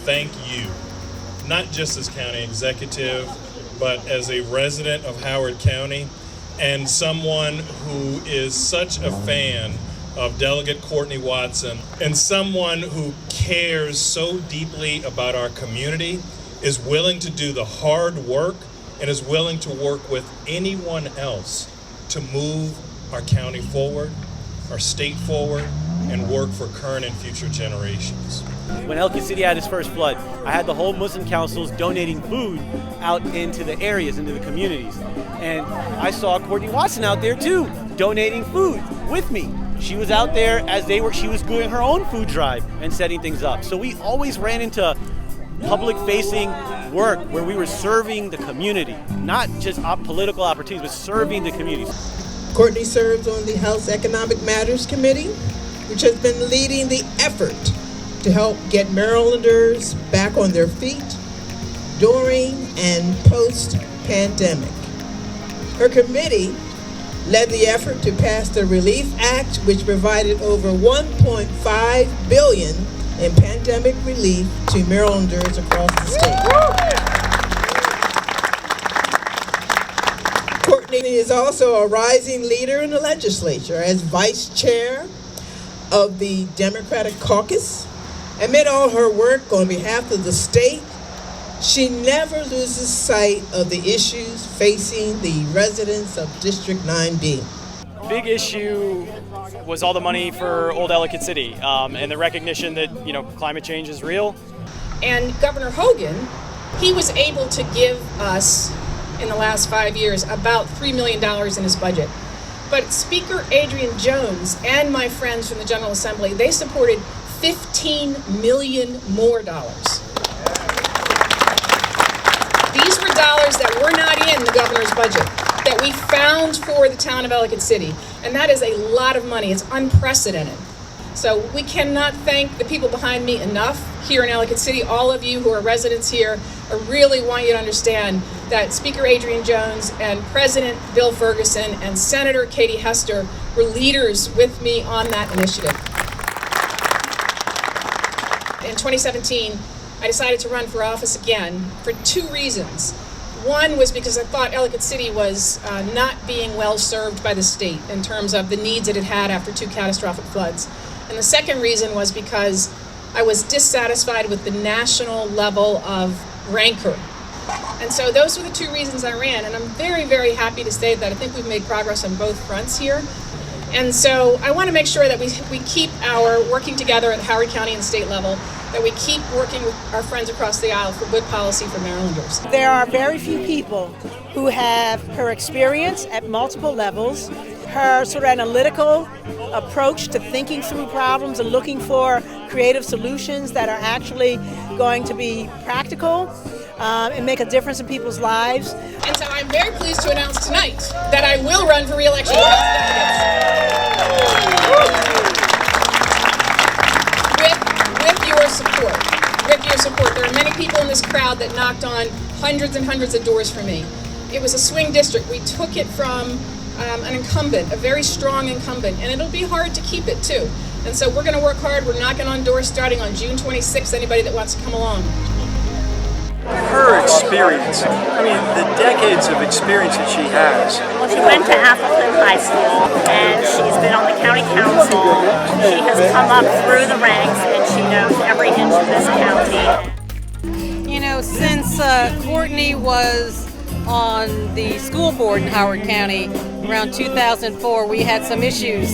thank you, not just as county executive, but as a resident of Howard County and someone who is such a fan of Delegate Courtney Watson and someone who cares so deeply about our community, is willing to do the hard work and is willing to work with anyone else to move our county forward, our state forward, and work for current and future generations. When Ellicott City had its first flood, I had the whole Muslim councils donating food out into the areas, into the communities. And I saw Courtney Watson out there too, donating food with me. She was out there she was doing her own food drive and setting things up. So we always ran into public-facing work where we were serving the community, not just political opportunities, but serving the community. Courtney serves on the House Economic Matters Committee, which has been leading the effort to help get Marylanders back on their feet during and post-pandemic. Her committee led the effort to pass the Relief Act, which provided over $1.5 billion in pandemic relief to Marylanders across the state. Courtney is also a rising leader in the legislature as vice chair of the Democratic Caucus. Amid all her work on behalf of the state, she never loses sight of the issues facing the residents of District 9B. Big issue was all the money for old Ellicott City and the recognition that, climate change is real. And Governor Hogan, he was able to give us, in the last 5 years, about $3 million in his budget. But Speaker Adrian Jones and my friends from the General Assembly, they supported $15 million more dollars. These were dollars that were not in the governor's budget, that we found for the town of Ellicott City. And that is a lot of money. It's unprecedented. So we cannot thank the people behind me enough here in Ellicott City. All of you who are residents here, I really want you to understand that Speaker Adrian Jones and President Bill Ferguson and Senator Katie Hester were leaders with me on that initiative. In 2017, I decided to run for office again for two reasons. One was because I thought Ellicott City was not being well served by the state in terms of the needs it had had after two catastrophic floods. And the second reason was because I was dissatisfied with the national level of rancor. And so those were the two reasons I ran, and I'm very, very happy to say that I think we've made progress on both fronts here. And so I want to make sure that we keep our working together at the Howard County and state level, that we keep working with our friends across the aisle for good policy for Marylanders. There are very few people who have her experience at multiple levels, her sort of analytical approach to thinking through problems and looking for creative solutions that are actually going to be practical and make a difference in people's lives. And so I'm very pleased to announce tonight that I will run for re-election. With your support. There are many people in this crowd that knocked on hundreds and hundreds of doors for me. It was a swing district. We took it from an incumbent, a very strong incumbent, and it'll be hard to keep it too. And so we're going to work hard. We're knocking on doors starting on June 26th, anybody that wants to come along. Her experience, the decades of experience that she has. Well, she went to Appleton High School, and she's been on the county council. She has come up through the ranks, and she knows every inch of this county. Since Courtney was on the school board in Howard County around 2004, we had some issues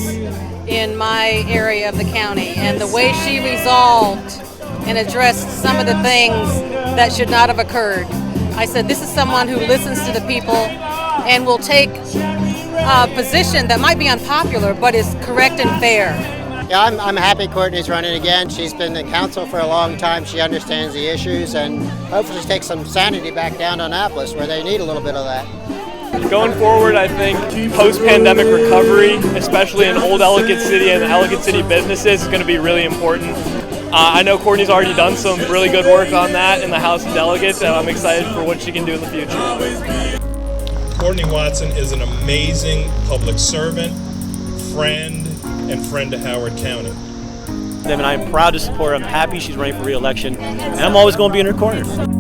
in my area of the county, and the way she resolved and addressed some of the things that should not have occurred. I said, this is someone who listens to the people and will take a position that might be unpopular, but is correct and fair. Yeah, I'm happy Courtney's running again. She's been in council for a long time. She understands the issues, and hopefully take some sanity back down to Annapolis, where they need a little bit of that. Going forward, I think post-pandemic recovery, especially in old Ellicott City and Ellicott City businesses, is going to be really important. I know Courtney's already done some really good work on that in the House of Delegates, and I'm excited for what she can do in the future. Courtney Watson is an amazing public servant, friend, and friend to Howard County. them, and I am proud to support her. I'm happy she's running for re-election, and I'm always going to be in her corner.